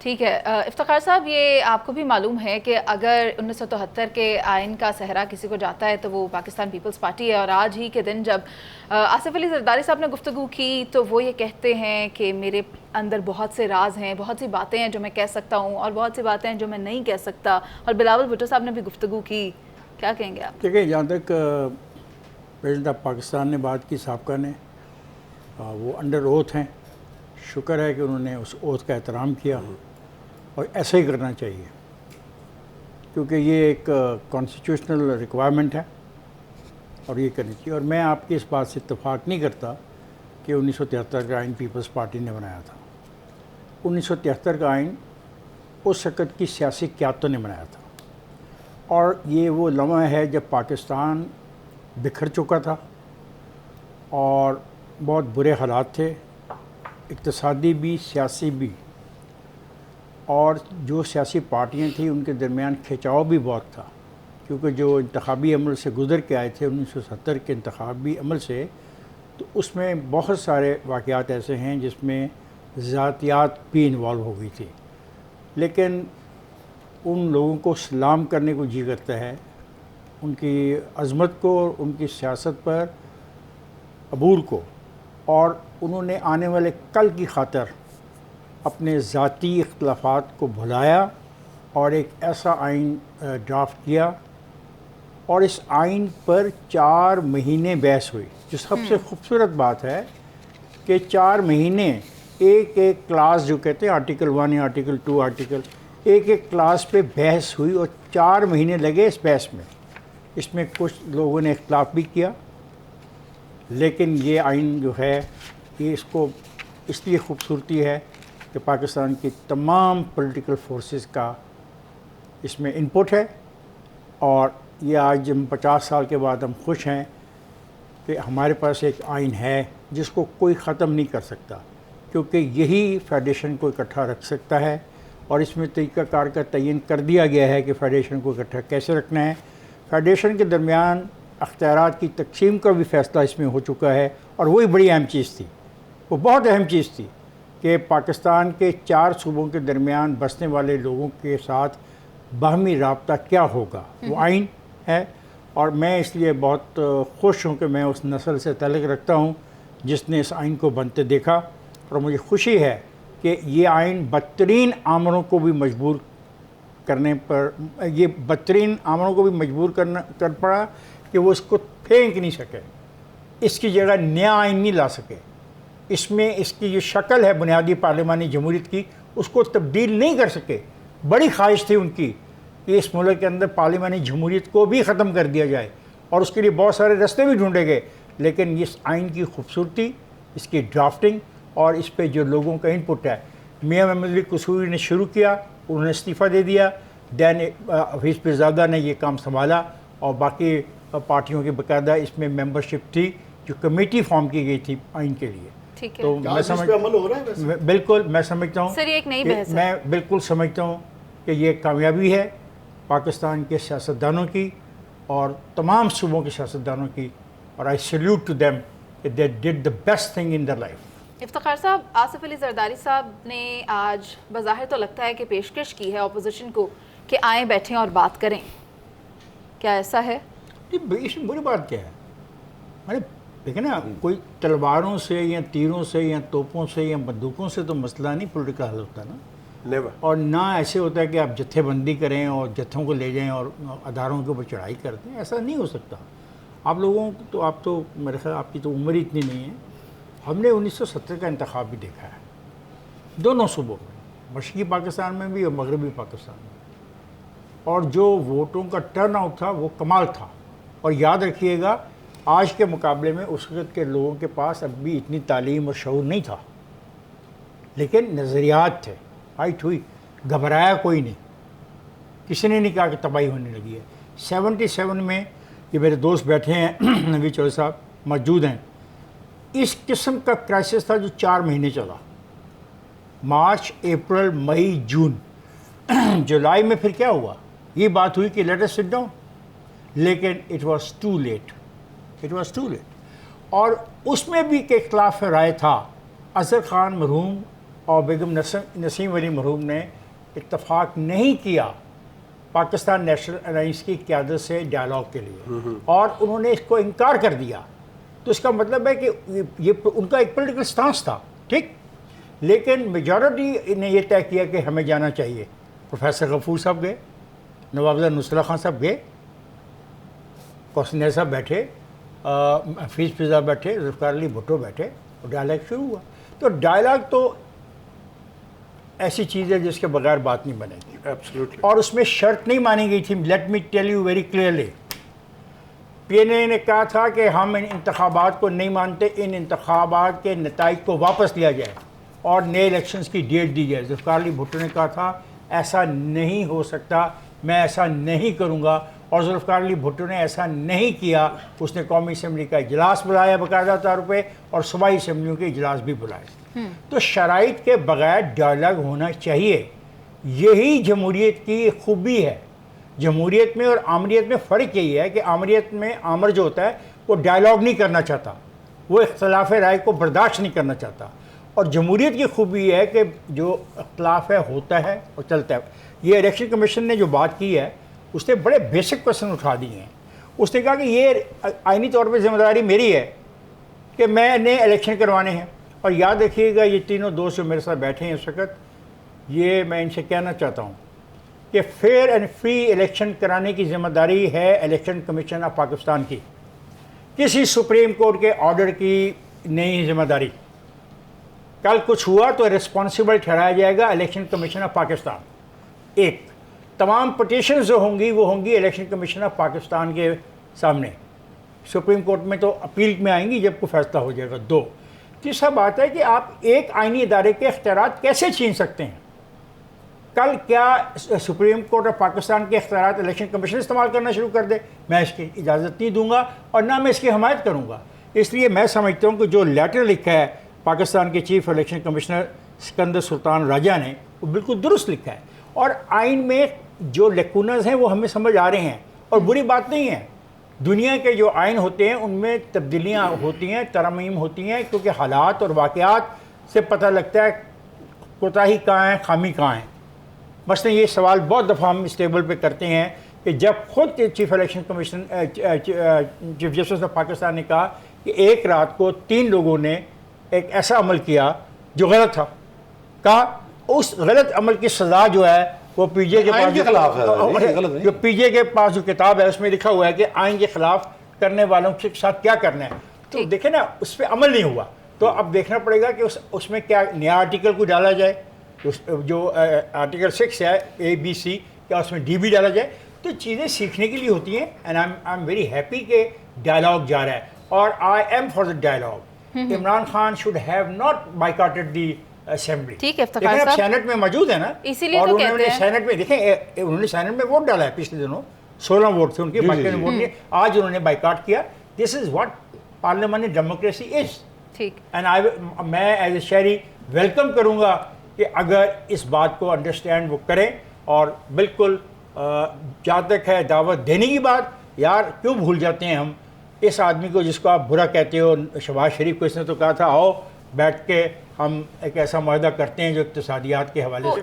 ٹھیک ہے افتخار صاحب، یہ آپ کو بھی معلوم ہے کہ اگر 1973 کے آئین کا صحرا کسی کو جاتا ہے تو وہ پاکستان پیپلز پارٹی ہے، اور آج ہی کے دن جب آصف علی زرداری صاحب نے گفتگو کی تو وہ یہ کہتے ہیں کہ میرے اندر بہت سے راز ہیں، بہت سی باتیں ہیں جو میں کہہ سکتا ہوں اور بہت سی باتیں ہیں جو میں نہیں کہہ سکتا، اور بلاول بھٹو صاحب نے بھی گفتگو کی، کیا کہیں گے آپ؟ دیکھیں، جہاں تک پریزیڈنٹ آف پاکستان نے بات کی، سابقہ نے، وہ انڈر اوتھ ہیں. شکر ہے کہ انہوں نے اس اوتھ کا احترام کیا، اور ایسا ہی کرنا چاہیے کیونکہ یہ ایک کانسٹیٹیوشنل ریکوائرمنٹ ہے اور یہ کرنی چاہیے. اور میں آپ کی اس بات سے اتفاق نہیں کرتا کہ 1973 کا آئین پیپلز پارٹی نے بنایا تھا. 1973 کا آئین اس وقت کی سیاسی قیادتوں نے بنایا تھا، اور یہ وہ لمحہ ہے جب پاکستان بکھر چکا تھا اور بہت برے حالات تھے، اقتصادی بھی، سیاسی بھی، اور جو سیاسی پارٹیاں تھیں ان کے درمیان کھینچاؤ بھی بہت تھا، کیونکہ جو انتخابی عمل سے گزر کے آئے تھے 1970 کے انتخابی عمل سے، تو اس میں بہت سارے واقعات ایسے ہیں جس میں ذاتیات بھی انوالو ہو گئی تھی. لیکن ان لوگوں کو سلام کرنے کو جی کرتا ہے، ان کی عظمت کو اور ان کی سیاست پر عبور کو، اور انہوں نے آنے والے کل کی خاطر اپنے ذاتی اختلافات کو بھلایا اور ایک ایسا آئین ڈرافٹ کیا، اور اس آئین پر 4 مہینے بحث ہوئی. جو سب سے خوبصورت بات ہے کہ 4 مہینے ایک کلاس، جو کہتے ہیں آرٹیکل 1 یا آرٹیکل 2 آرٹیکل، ایک کلاس پہ بحث ہوئی، اور 4 مہینے لگے اس بحث میں. اس میں کچھ لوگوں نے اختلاف بھی کیا، لیکن یہ آئین جو ہے یہ اس کو اس لیے خوبصورتی ہے کہ پاکستان کی تمام پولیٹیکل فورسز کا اس میں انپٹ ہے. اور یہ آج ہم 50 سال کے بعد ہم خوش ہیں کہ ہمارے پاس ایک آئین ہے جس کو کوئی ختم نہیں کر سکتا، کیونکہ یہی فیڈریشن کو اکٹھا رکھ سکتا ہے. اور اس میں طریقہ کار کا تعین کر دیا گیا ہے کہ فیڈریشن کو اکٹھا کیسے رکھنا ہے. فیڈریشن کے درمیان اختیارات کی تقسیم کا بھی فیصلہ اس میں ہو چکا ہے، اور وہی بڑی اہم چیز تھی، وہ بہت اہم چیز تھی کہ پاکستان کے 4 صوبوں کے درمیان بسنے والے لوگوں کے ساتھ باہمی رابطہ کیا ہوگا، وہ آئین ہے. اور میں اس لیے بہت خوش ہوں کہ میں اس نسل سے تعلق رکھتا ہوں جس نے اس آئین کو بنتے دیکھا، اور مجھے خوشی ہے کہ یہ آئین بدترین آمروں کو بھی مجبور کرنے پر، یہ بدترین آمروں کو بھی مجبور کر پڑا کہ وہ اس کو پھینک نہیں سکے، اس کی جگہ نیا آئین نہیں لا سکے. اس میں اس کی جو شکل ہے بنیادی پارلیمانی جمہوریت کی، اس کو تبدیل نہیں کر سکے. بڑی خواہش تھی ان کی کہ اس ملک کے اندر پارلیمانی جمہوریت کو بھی ختم کر دیا جائے، اور اس کے لیے بہت سارے رستے بھی ڈھونڈے گئے. لیکن اس آئین کی خوبصورتی، اس کی ڈرافٹنگ اور اس پہ جو لوگوں کا انپٹ ہے، میاں محمد علی قصوری نے شروع کیا، انہوں نے استعفیٰ دے دیا، دین حفیظ پیرزادہ نے یہ کام سنبھالا، اور باقی پارٹیوں کی باقاعدہ اس میں ممبرشپ تھی، جو کمیٹی فارم کی گئی تھی آئین کے لیے. تو بالکل میں سمجھتا ہوں، میں بالکل سمجھتا ہوں کہ یہ کامیابی ہے پاکستان کے سیاستدانوں کی اور تمام صوبوں کے سیاستدانوں کی، اور آئی سیلیوٹ ٹو دیم کہ they did the best thing in their life. Iftikhar صاحب، آصف علی زرداری صاحب نے آج بظاہر تو لگتا ہے کہ پیشکش کی ہے اپوزیشن کو کہ آئیں بیٹھیں اور بات کریں، کیا ایسا ہے؟ اس میں بری بات کیا ہے؟ دیکھیں نا، کوئی تلواروں سے یا تیروں سے یا توپوں سے یا بندوقوں سے تو مسئلہ نہیں پولیٹیکل حل ہوتا نا. اور نہ ایسے ہوتا ہے کہ آپ جتھے بندی کریں اور جتھوں کو لے جائیں اور اداروں کے اوپر چڑھائی کر دیں. ایسا نہیں ہو سکتا. آپ لوگوں تو، آپ تو میرے خیال آپ کی تو عمر ہی اتنی نہیں ہے. ہم نے 1970 کا انتخاب بھی دیکھا ہے دونوں صوبوں میں، مشرقی پاکستان میں بھی اور مغربی پاکستان میں، اور جو ووٹوں کا ٹرن آؤٹ تھا وہ کمال تھا. اور یاد رکھیے گا، آج کے مقابلے میں اس وقت کے لوگوں کے پاس اب بھی اتنی تعلیم اور شعور نہیں تھا، لیکن نظریات تھے. فائٹ ہوئی، گھبرایا کوئی نہیں، کسی نے نہیں کہا کہ تباہی ہونے لگی ہے. 77 میں یہ میرے دوست بیٹھے ہیں، نوید چودھری صاحب موجود ہیں، اس قسم کا کرائسس تھا جو 4 مہینے چلا، مارچ، اپریل، مئی، جون. جولائی میں پھر کیا ہوا؟ یہ بات ہوئی کہ لیٹ اس سٹ ڈاؤن، لیکن اٹ واز ٹو لیٹ. اور اس میں بھی کہ اختلاف رائے تھا. اظہر خان مرحوم اور بیگم نسیم علی مرحوم نے اتفاق نہیں کیا پاکستان نیشنل الائنس کی قیادت سے ڈائلاگ کے لیے، اور انہوں نے اس کو انکار کر دیا، تو اس کا مطلب ہے کہ یہ ان کا ایک پولیٹیکل سٹانس تھا، ٹھیک، لیکن میجورٹی نے یہ طے کیا کہ ہمیں جانا چاہیے۔ پروفیسر غفور صاحب گئے، نواب نصرت خان صاحب گئے، کوسنیر صاحب بیٹھے، حفیظ فضا بیٹھے، ذوالفقار علی بھٹو بیٹھے، اور ڈائلاگ شروع ہوا۔ تو ڈائلاگ تو ایسی چیز ہے جس کے بغیر بات نہیں بنے گی، ایبسلیوٹلی۔ اور اس میں شرط نہیں مانی گئی تھی۔ Let me tell you very clearly, P N A نے کہا تھا کہ ہم ان انتخابات کو نہیں مانتے، ان انتخابات کے نتائج کو واپس لیا جائے اور نئے الیکشنز کی ڈیٹ دی جائے۔ ذوالفقار علی بھٹو نے کہا تھا ایسا نہیں ہو سکتا، میں ایسا نہیں کروں گا، اور ذوالفقار علی بھٹو نے ایسا نہیں کیا۔ اس نے قومی اسمبلی کا اجلاس بلایا باقاعدہ طور پہ، اور صوبائی اسمبلیوں کے اجلاس بھی بلائے۔ تو شرائط کے بغیر ڈائلاگ ہونا چاہیے، یہی جمہوریت کی خوبی ہے۔ جمہوریت میں اور آمریت میں فرق یہی ہے کہ آمریت میں آمر جو ہوتا ہے وہ ڈائلاگ نہیں کرنا چاہتا، وہ اختلاف رائے کو برداشت نہیں کرنا چاہتا، اور جمہوریت کی خوبی ہے کہ جو اختلاف ہے ہوتا ہے اور چلتا ہے۔ یہ الیکشن کمیشن نے جو بات کی ہے اس نے بڑے بیسک کوسچن اٹھا دیے ہیں۔ اس نے کہا کہ یہ آئینی طور پہ ذمہ داری میری ہے کہ میں نے الیکشن کروانے ہیں، اور یاد رکھیے گا یہ تینوں دوست جو میرے ساتھ بیٹھے ہیں اس وقت، یہ میں ان سے کہنا چاہتا ہوں کہ فیئر اینڈ فری الیکشن کرانے کی ذمہ داری ہے الیکشن کمیشن آف پاکستان کی، کسی سپریم کورٹ کے آرڈر کی نہیں ذمہ داری۔ کل کچھ ہوا تو رسپانسبل ٹھہرایا جائے گا الیکشن کمیشن آف پاکستان۔ ایک، تمام پٹیشنز جو ہوں گی وہ ہوں گی الیکشن کمیشن آف پاکستان کے سامنے، سپریم کورٹ میں تو اپیل میں آئیں گی جب کوئی فیصلہ ہو جائے گا۔ دو، تیسرا بات ہے کہ آپ ایک آئینی ادارے کے اختیارات کیسے چھین سکتے ہیں؟ کل کیا سپریم کورٹ آف پاکستان کے اختیارات الیکشن کمیشن استعمال کرنا شروع کر دے؟ میں اس کی اجازت نہیں دوں گا، اور نہ میں اس کی حمایت کروں گا۔ اس لیے میں سمجھتا ہوں کہ جو لیٹر لکھا ہے پاکستان کے چیف الیکشن کمشنر سکندر سلطان راجہ نے، وہ بالکل درست لکھا ہے، اور آئین میں جو لیکونز ہیں وہ ہمیں سمجھ آ رہے ہیں، اور بری بات نہیں ہے۔ دنیا کے جو آئین ہوتے ہیں ان میں تبدیلیاں ہوتی ہیں، ترامیم ہوتی ہیں، کیونکہ حالات اور واقعات سے پتہ لگتا ہے کوتاہی کہاں ہے، خامی کہاں ہے۔ مثلا یہ سوال بہت دفعہ ہم اس ٹیبل پہ کرتے ہیں کہ جب خود chief election commission chief justice of Pakistan نے کہا کہ ایک رات کو 3 لوگوں نے ایک ایسا عمل کیا جو غلط تھا، کہا اس غلط عمل کی سزا جو ہے وہ پی جے کے آئین کے خلاف ہے، جو پی جے کے پاس جو کتاب ہے اس میں لکھا ہوا ہے کہ آئین کے خلاف کرنے والوں کے ساتھ کیا کرنا ہے۔ تو دیکھیں نا، اس پہ عمل نہیں ہوا، تو اب دیکھنا پڑے گا کہ اس میں کیا نیا آرٹیکل کو ڈالا جائے، جو آرٹیکل 6 ہے ABC، کیا اس میں D بھی ڈالا جائے۔ تو چیزیں سیکھنے کے لیے ہوتی ہیں، and I'm very happy کہ ڈائلاگ جا رہا ہے، اور I'm for the dialogue. Imran Khan should have not boycotted the assembly. ٹھیک ہے افتخار صاحب، سینٹ میں موجود ہے نا، اسی لیے اور تو انہوں نے کہتے ہیں سینٹ میں دیکھیں انہوں نے سینٹ میں ووٹ ڈالا ہے پچھلے دنوں، 16 ووٹ تھے ان کے، باقی نے ووٹ نہیں، آج انہوں نے بائیکاٹ کیا۔ This is what parliament democracy is, ٹھیک۔ اینڈ میں ایز اے شہری ویلکم کروں گا کہ اگر اس بات کو انڈرسٹینڈ وہ کریں، اور بالکل جہاں تک ہے دعوت دینے کی بات، یار کیوں بھول جاتے ہیں ہم اس آدمی کو جس کو آپ برا کہتے ہو، شہباز شریف کو اس نے تو کہا تھا آؤ بیٹھ کے ہم ایک ایسا معاہدہ کرتے ہیں جو اقتصادیات کے حوالے سے